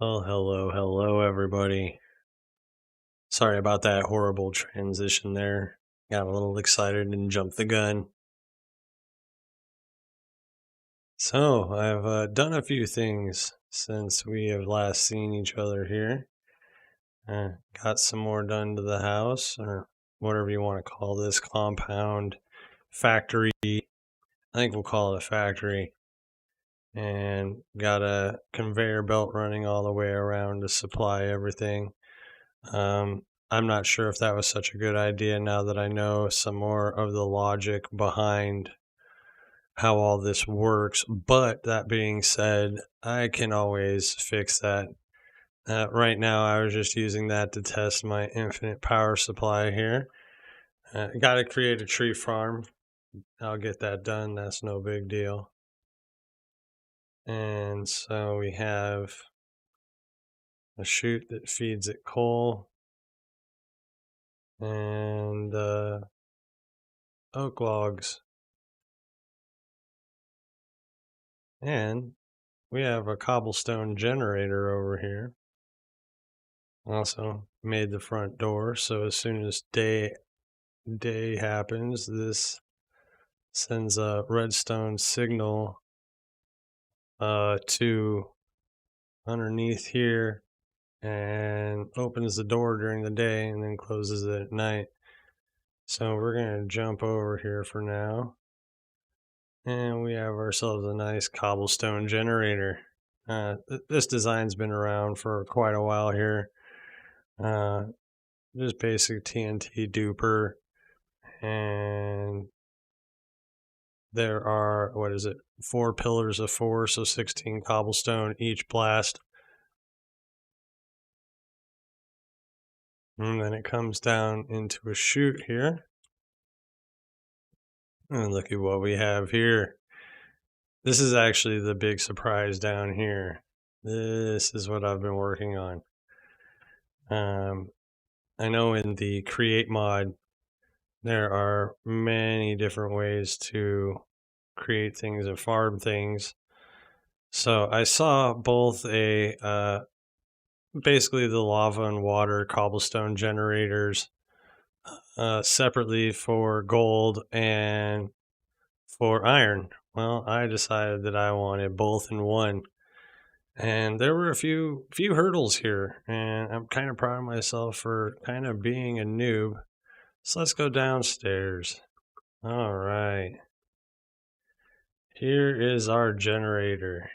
Well, hello, everybody. Sorry about that horrible transition there. Got a little excited and jumped the gun. So, I've done a few things since we have last seen each other here. Got some more done to the house, or whatever you want to call this compound, factory. I think we'll call it a factory. And got a conveyor belt running all the way around to supply everything. I'm not sure if that was such a good idea now that I know some more of the logic behind how all this works. But that being said, I can always fix that. Right now, I was just using that to test my infinite power supply here. Got to create a tree farm. I'll get that done. That's no big deal. And so we have a chute that feeds it coal and oak logs. And we have a cobblestone generator over here. Also made the front door, so as soon as day happens, this sends a redstone signal to underneath here and opens the door during the day and then closes it at night. So we're gonna jump over here for now. And we have ourselves a nice cobblestone generator. This design's been around for quite a while here. Just basic TNT duper. And there are, 4 pillars of 4, so 16 cobblestone each blast. And then it comes down into a chute here. And look at what we have here. This is actually the big surprise down here. This is what I've been working on. I know in the create mod, there are many different ways to create things and farm things. So I saw both basically the lava and water cobblestone generators separately for gold and for iron. Well, I decided that I wanted both in one. And there were a few hurdles here, and I'm kind of proud of myself for kind of being a noob. So let's go downstairs. All right. Here is our generator.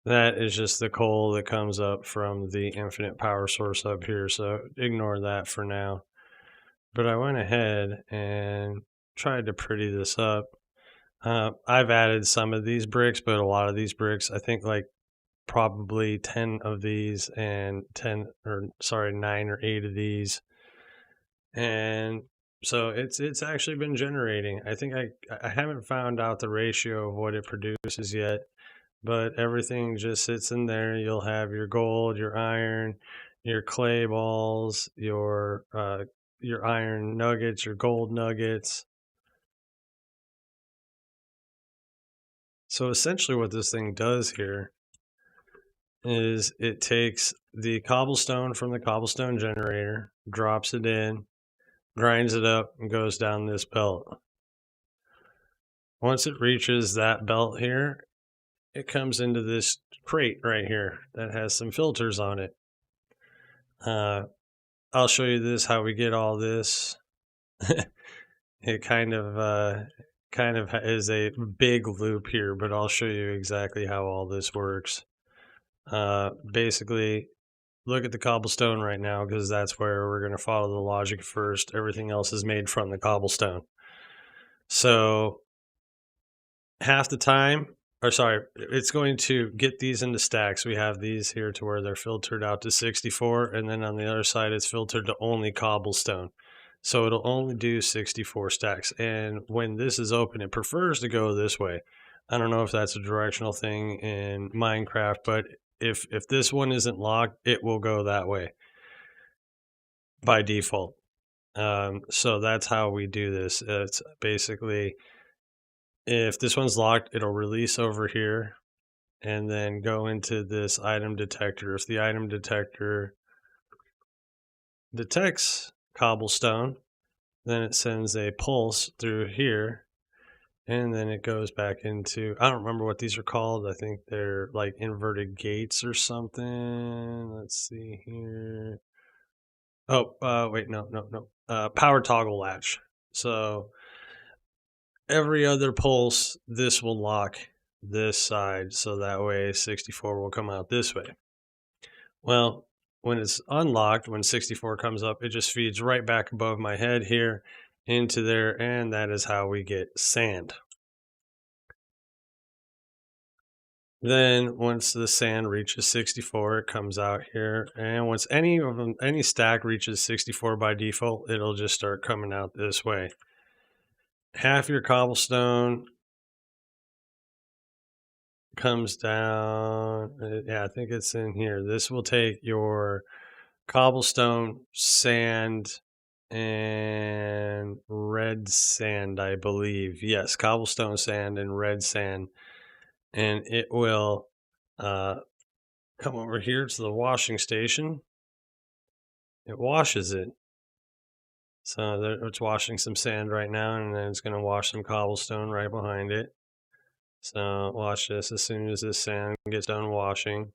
That is just the coal that comes up from the infinite power source up here, so ignore that for now. But I went ahead and tried to pretty this up. I've added some of these bricks, but a lot of these bricks, I think like probably 10 of these and 9 or 8 of these. And so it's actually been generating. I think I haven't found out the ratio of what it produces yet, but everything just sits in there. You'll have your gold, your iron, your clay balls, your iron nuggets, your gold nuggets. So essentially what this thing does here is it takes the cobblestone from the cobblestone generator, drops it in, grinds it up, and goes down this belt. Once it reaches that belt here, it comes into this crate right here that has some filters on it. I'll show you this, how we get all this. It kind of is a big loop here, but I'll show you exactly how all this works. Basically, look at the cobblestone right now because that's where we're going to follow the logic first. Everything else is made from the cobblestone. So half the time, it's going to get these into stacks. We have these here to where they're filtered out to 64, and then on the other side, it's filtered to only cobblestone. So it'll only do 64 stacks. And when this is open, it prefers to go this way. I don't know if that's a directional thing in Minecraft, but if this one isn't locked, it will go that way by default. So that's how we do this. It's basically, if this one's locked, it'll release over here and then go into this item detector. If the item detector detects cobblestone, then it sends a pulse through here, and then it goes back into, I don't remember what these are called. I think they're like inverted gates or something. Let's see here. Oh, wait, no. Power toggle latch. So every other pulse, this will lock this side, so that way 64 will come out this way. Well, when it's unlocked, when 64 comes up, it just feeds right back above my head here into there, and that is how we get sand. Then once the sand reaches 64, it comes out here, and once any stack reaches 64 by default, it'll just start coming out this way. Half your cobblestone comes down. Yeah, I think it's in here. This will take your cobblestone, sand, and red sand, I believe. Yes, cobblestone, sand, and red sand. And it will come over here to the washing station. It washes it. So it's washing some sand right now, and then it's going to wash some cobblestone right behind it. So watch this as soon as this sand gets done washing.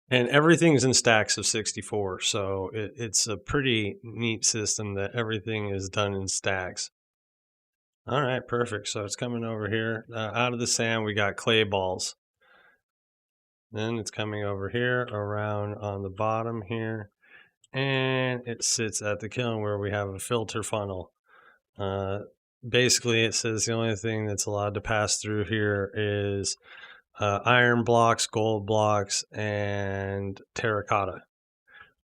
And everything's in stacks of 64, so it's a pretty neat system that everything is done in stacks. All right, perfect. So it's coming over here. Out of the sand, we got clay balls. Then it's coming over here, around on the bottom here, and it sits at the kiln where we have a filter funnel. Basically, it says the only thing that's allowed to pass through here is iron blocks, gold blocks, and terracotta.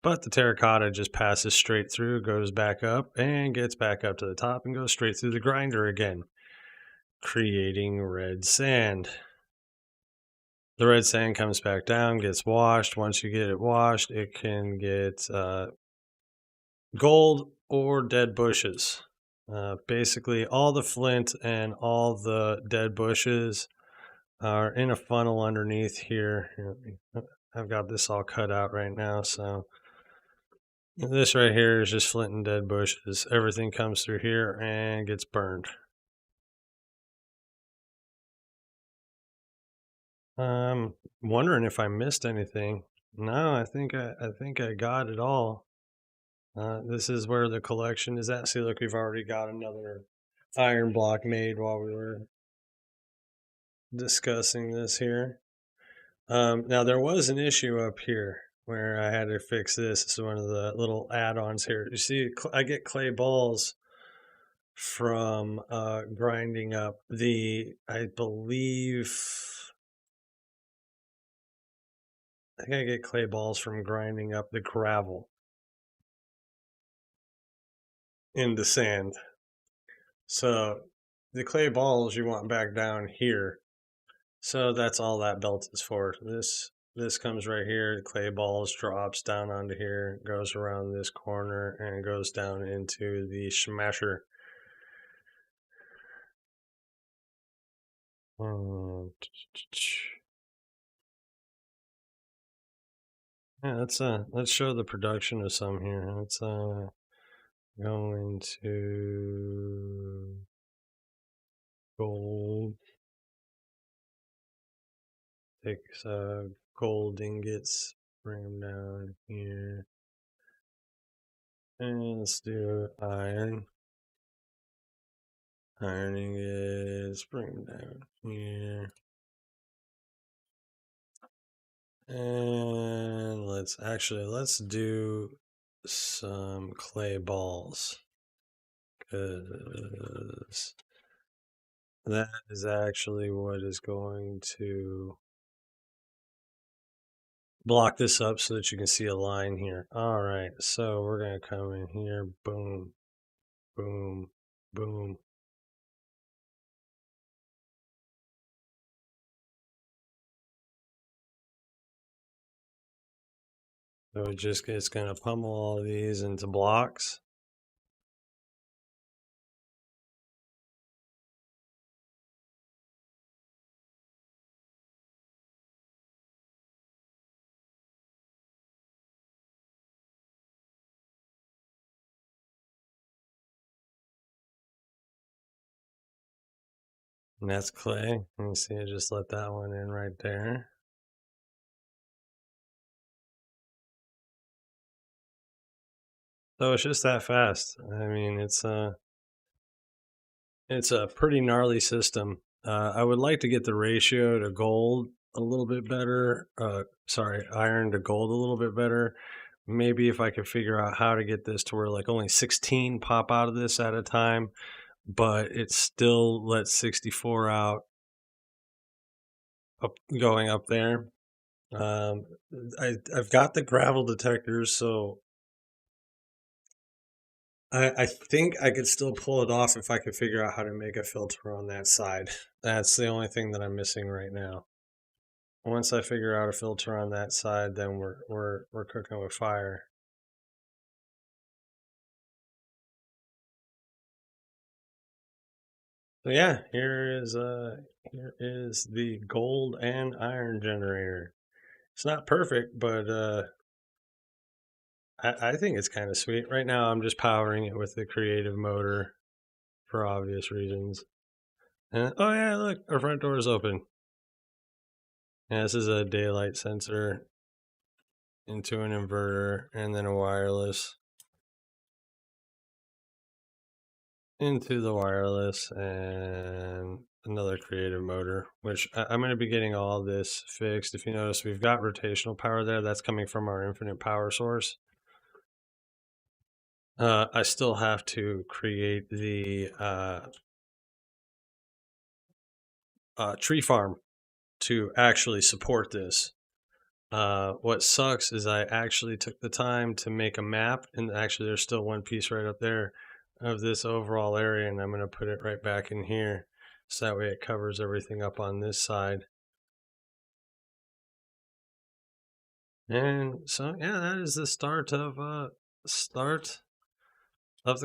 But the terracotta just passes straight through, goes back up, and gets back up to the top and goes straight through the grinder again, creating red sand. The red sand comes back down, gets washed. Once you get it washed, it can get gold or dead bushes. Basically, all the flint and all the dead bushes are in a funnel underneath here. I've got this all cut out right now, so this right here is just flint and dead bushes. Everything comes through here and gets burned. I'm wondering if I missed anything. No, I think I got it all. This is where the collection is at. See, look, we've already got another iron block made while we were discussing this here. Now, there was an issue up here where I had to fix this. This is one of the little add-ons here. You see, I get clay balls from grinding up I think I get clay balls from grinding up the gravel into sand. So the clay balls you want back down here. So that's all that belt is for. This comes right here, the clay balls drops down onto here, goes around this corner, and goes down into the smasher. Yeah, let's show the production of some here. Let's go into gold. Take gold ingots, bring them down here. And let's do iron. Iron ingots, bring them down here. And let's do some clay balls, because that is actually what is going to block this up so that you can see a line here. All right, so we're going to come in here, boom, boom, boom. So it's going to pummel all these into blocks. And that's clay. Let me see, I just let that one in right there. So it's just that fast. I mean, it's a pretty gnarly system. I would like to get the ratio to gold a little bit better. Sorry, iron to gold a little bit better. Maybe if I could figure out how to get this to where like only 16 pop out of this at a time, but it still lets 64 out up going up there. Um, I've got the gravel detectors, so I think I could still pull it off if I could figure out how to make a filter on that side. That's the only thing that I'm missing right now. Once I figure out a filter on that side, then we're cooking with fire. So yeah, here is the gold and iron generator. It's not perfect, but I think it's kind of sweet. Right now, I'm just powering it with the creative motor for obvious reasons. And, oh yeah, look, our front door is open. Yeah, this is a daylight sensor into an inverter and then a wireless into the wireless and another creative motor, which I'm going to be getting all this fixed. If you notice, we've got rotational power there. That's coming from our infinite power source. I still have to create the tree farm to actually support this. What sucks is I actually took the time to make a map, and actually there's still one piece right up there of this overall area, and I'm going to put it right back in here so that way it covers everything up on this side. And so yeah, that is the start of the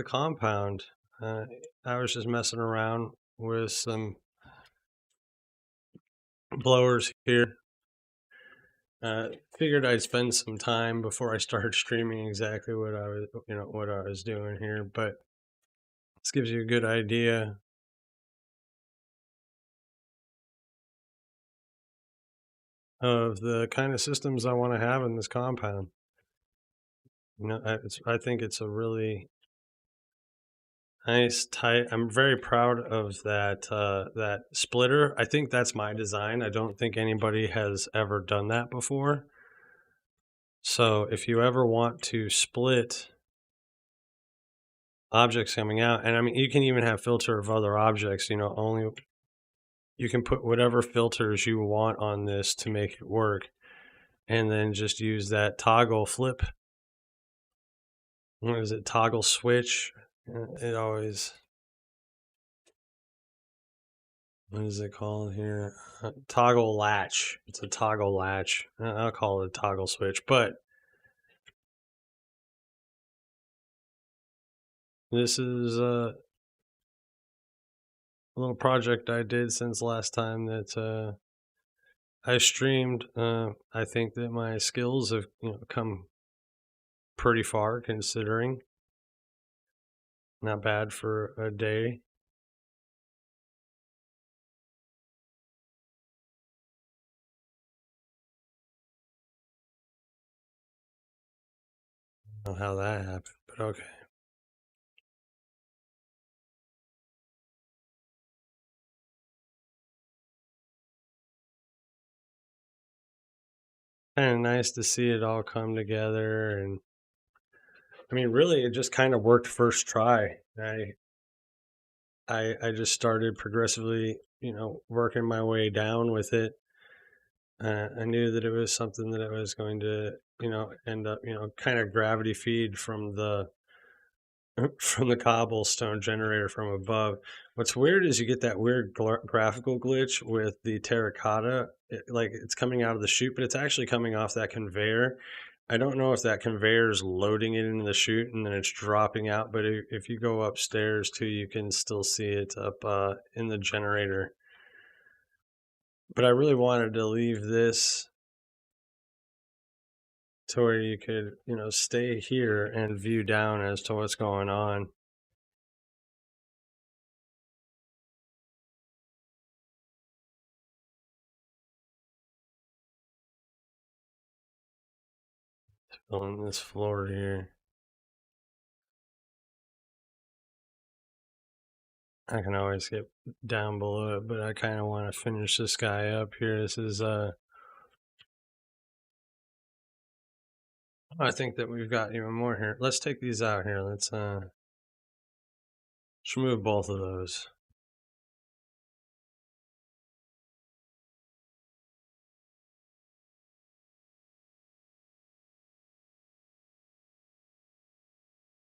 compound. I was just messing around with some blowers here. Figured I'd spend some time before I started streaming exactly what I was doing here, but this gives you a good idea of the kind of systems I want to have in this compound. I think it's a really nice, tight. I'm very proud of that splitter. I think that's my design. I don't think anybody has ever done that before. So if you ever want to split objects coming out, and I mean, you can even have filter of other objects. Only you can put whatever filters you want on this to make it work, and then just use that toggle flip. What is it? Toggle switch. It always. What is it called here? Toggle latch. It's a toggle latch. I'll call it a toggle switch. But this is a little project I did since last time that I streamed. I think that my skills have come pretty far considering. Not bad for a day. I don't know how that happened, but okay. Kind of nice to see it all come together, and I mean, really, it just kind of worked first try. I just started progressively, working my way down with it. I knew that it was something that I was going to, end up, kind of gravity feed from the from the cobblestone generator from above. What's weird is you get that weird graphical glitch with the terracotta. Like it's coming out of the chute, but it's actually coming off that conveyor. I don't know if that conveyor is loading it into the chute and then it's dropping out. But if you go upstairs too, you can still see it up in the generator. But I really wanted to leave this to where you could, stay here and view down as to what's going on. on this floor here. I can always get down below it, but I kind of want to finish this guy up here. This is I think that we've got even more here. Let's take these out here. Let's remove both of those.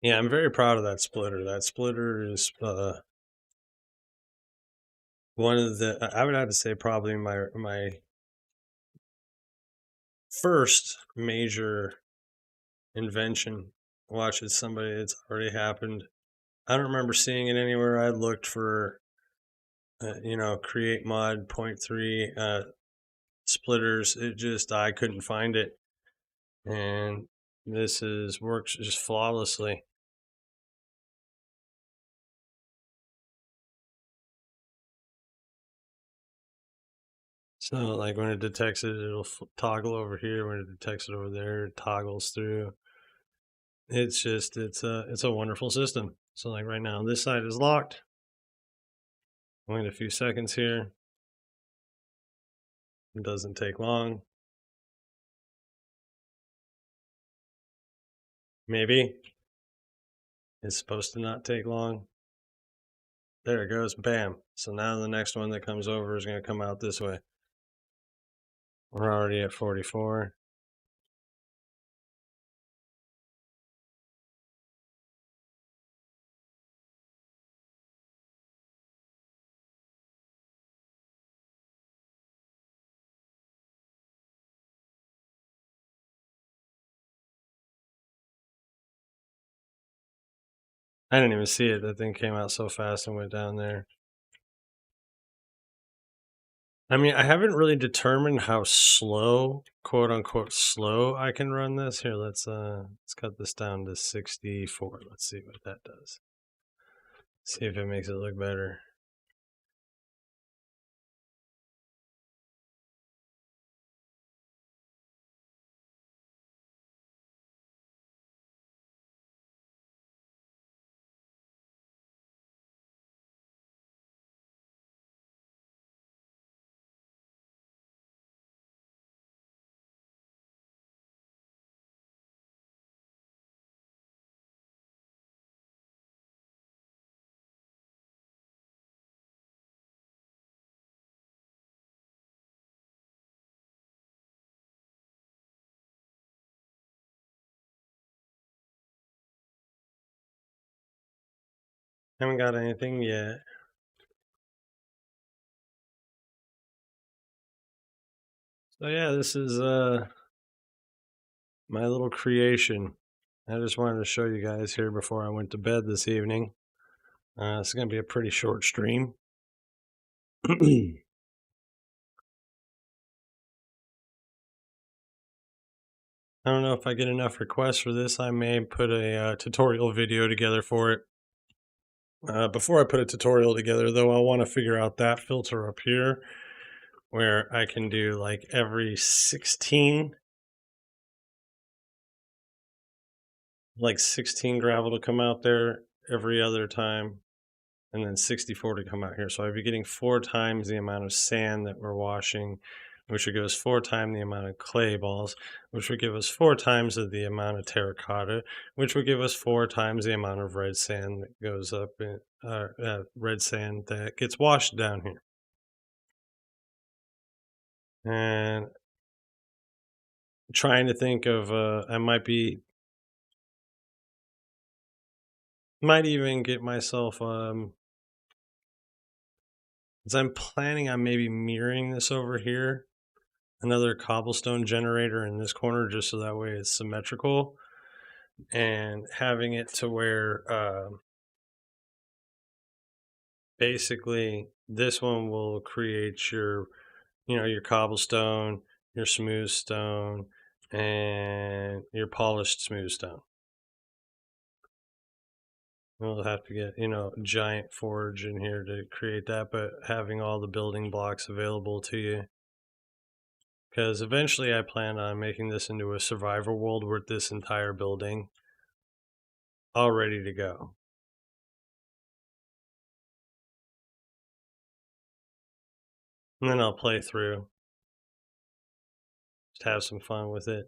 Yeah, I'm very proud of that splitter. That splitter is one of the, I would have to say, probably my first major invention. Watch it, somebody, it's already happened. I don't remember seeing it anywhere. I looked for, create mod 0.3 splitters. It just, I couldn't find it. And this works just flawlessly. So like when it detects it, it'll toggle over here. When it detects it over there, it toggles through. It's just, it's a wonderful system. So like right now, this side is locked. Wait a few seconds here. It doesn't take long. Maybe. It's supposed to not take long. There it goes. Bam. So now the next one that comes over is going to come out this way. We're already at 44. I didn't even see it. That thing came out so fast and went down there. I mean, I haven't really determined how slow, quote unquote, slow I can run this. Here, let's cut this down to 64. Let's see what that does. See if it makes it look better. Haven't got anything yet. So yeah, this is my little creation. I just wanted to show you guys here before I went to bed this evening. It's going to be a pretty short stream. I don't know if I get enough requests for this. I may put a tutorial video together for it. Before I put a tutorial together, though, I want to figure out that filter up here where I can do like every 16, like 16 gravel to come out there every other time, and then 64 to come out here. So I'd be getting 4 times the amount of sand that we're washing, which would give us 4 times the amount of clay balls, which would give us 4 times the amount of terracotta, which would give us 4 times the amount of red sand that goes up in red sand that gets washed down here. And trying to think of I might even get myself as I'm planning on maybe mirroring this over here, another cobblestone generator in this corner, just so that way it's symmetrical, and having it to where basically this one will create your your cobblestone, your smooth stone, and your polished smooth stone. We'll have to get a giant forge in here to create that, but having all the building blocks available to you. because eventually I plan on making this into a survival world with this entire building all ready to go. And then I'll play through, just have some fun with it.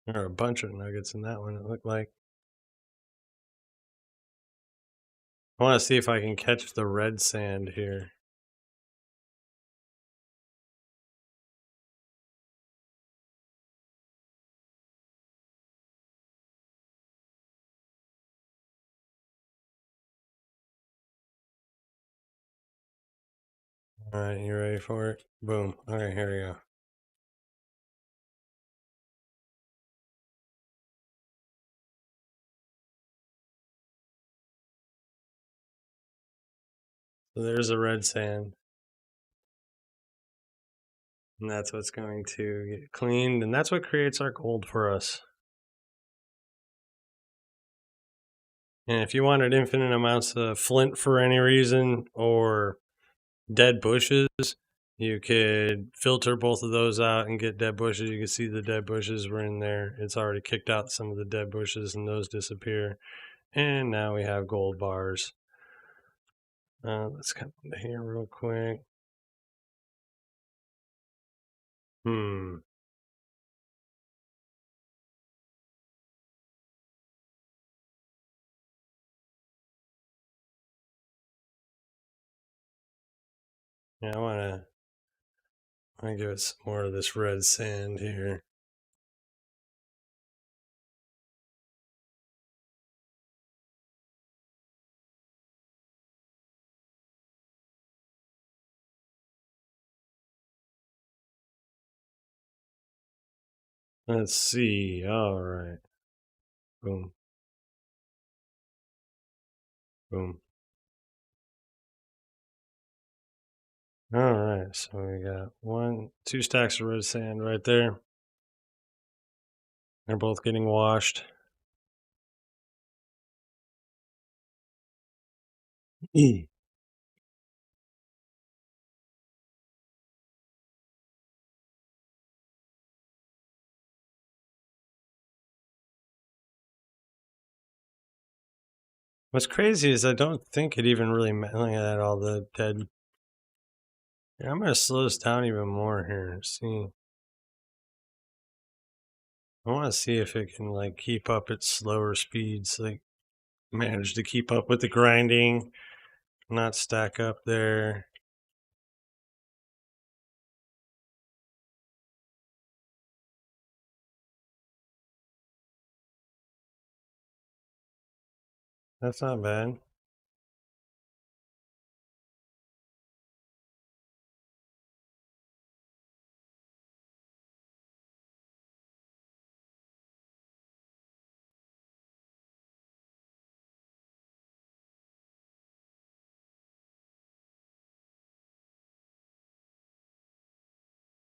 There are a bunch of nuggets in that one, it looked like. I want to see if I can catch the red sand here. All right, you ready for it? Boom. All right, here we go. So there's the red sand. And that's what's going to get cleaned. And that's what creates our gold for us. And if you wanted infinite amounts of flint for any reason or dead bushes, you could filter both of those out and get dead bushes. You can see the dead bushes were in there. It's already kicked out some of the dead bushes and those disappear. And now we have gold bars. Let's come into here real quick. Hmm. Yeah, I want to give it some more of this red sand here. Let's see. All right. Boom. Boom. All right. So we got two stacks of red sand right there. They're both getting washed. What's crazy is I don't think it even really look at all the dead. Yeah, I'm gonna slow this down even more here. See, I want to see if it can like keep up its slower speeds, like manage to keep up with the grinding, not stack up there. That's not bad.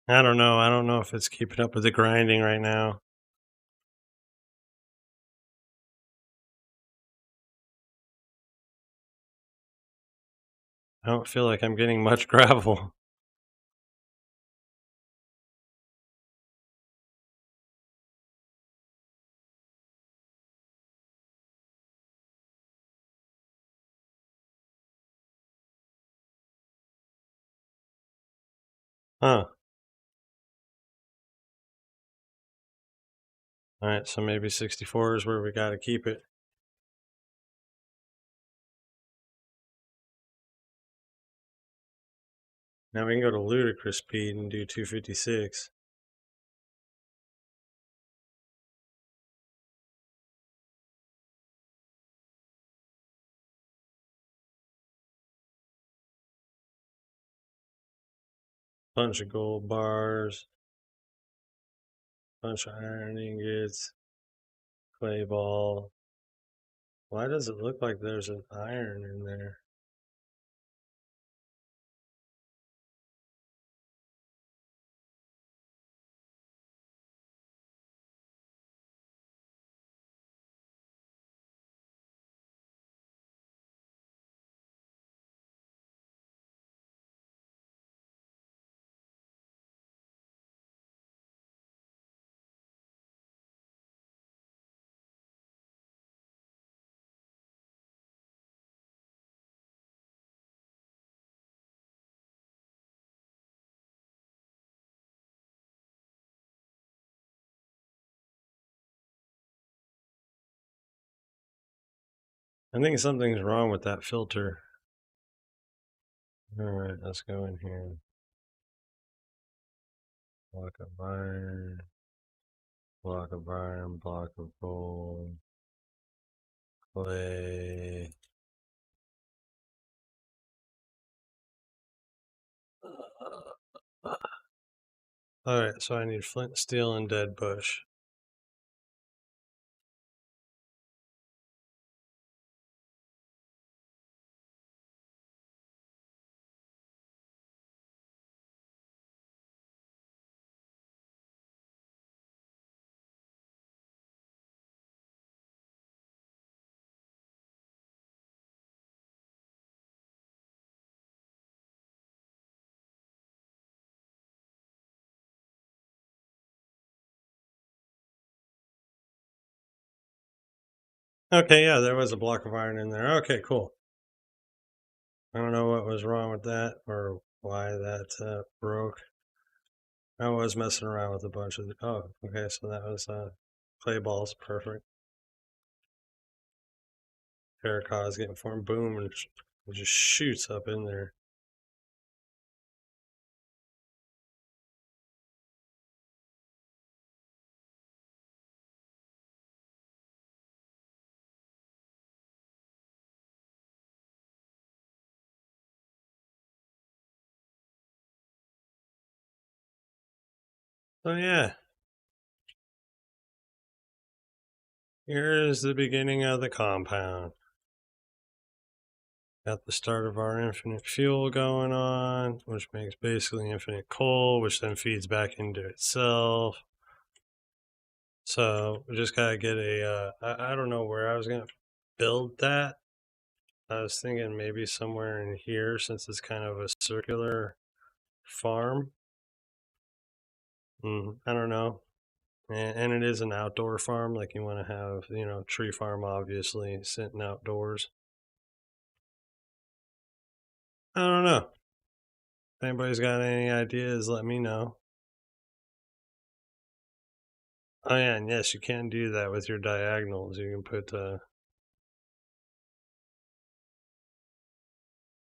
I don't know. I don't know if it's keeping up with the grinding right now. I don't feel like I'm getting much gravel. Huh. All right, so maybe 64 is where we got to keep it. Now we can go to ludicrous speed and do 256. Bunch of gold bars, bunch of iron ingots, clay ball. Why does it look like there's an iron in there? I think something's wrong with that filter. All right, let's go in here. Block of iron, block of iron, block of gold, clay. All right, so I need flint, steel, and dead bush. Okay, yeah, there was a block of iron in there. Okay, cool. I don't know what was wrong with that or why that broke. I was messing around with a bunch of. Oh, okay, so that was clay balls. Perfect. Terracotta is getting formed. Boom, and it just shoots up in there. So yeah, here's the beginning of the compound. Got the start of our infinite fuel going on, which makes basically infinite coal, which then feeds back into itself. So we just gotta get I don't know where I was gonna build that. I was thinking maybe somewhere in here since it's kind of a circular farm. I don't know. And it is an outdoor farm, like you want to have, tree farm, obviously, sitting outdoors. I don't know. If anybody's got any ideas, let me know. Oh, yeah, and yes, you can do that with your diagonals. You can put,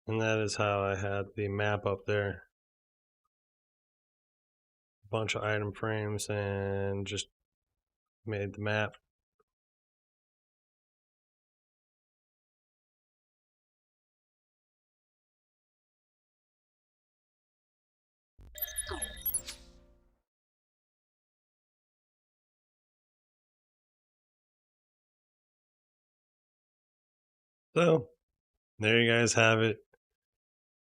and that is how I had the map up there. A bunch of item frames and just made the map. So, there you guys have it.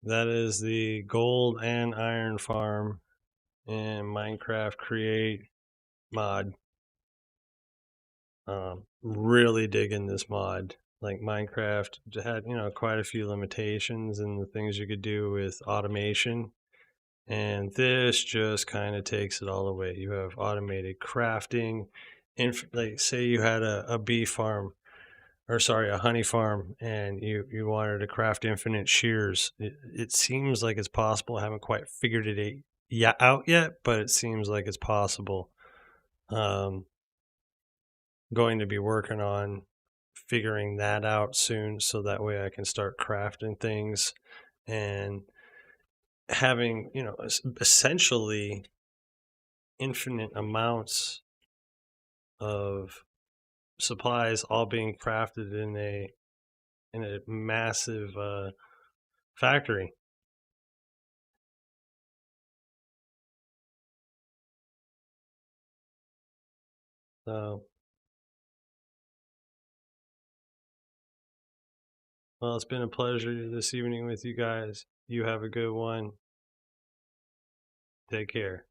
That is the gold and iron farm in Minecraft Create mod. Really digging this mod. Like Minecraft had, quite a few limitations in the things you could do with automation. And this just kind of takes it all away. You have automated crafting. Like say you had a bee farm, or sorry, a honey farm, and you wanted to craft infinite shears. It seems like it's possible. I haven't quite figured it out yet, but it seems like it's possible. Going to be working on figuring that out soon so that way I can start crafting things and having, essentially infinite amounts of supplies all being crafted in a massive factory. So, well, it's been a pleasure this evening with you guys. You have a good one. Take care.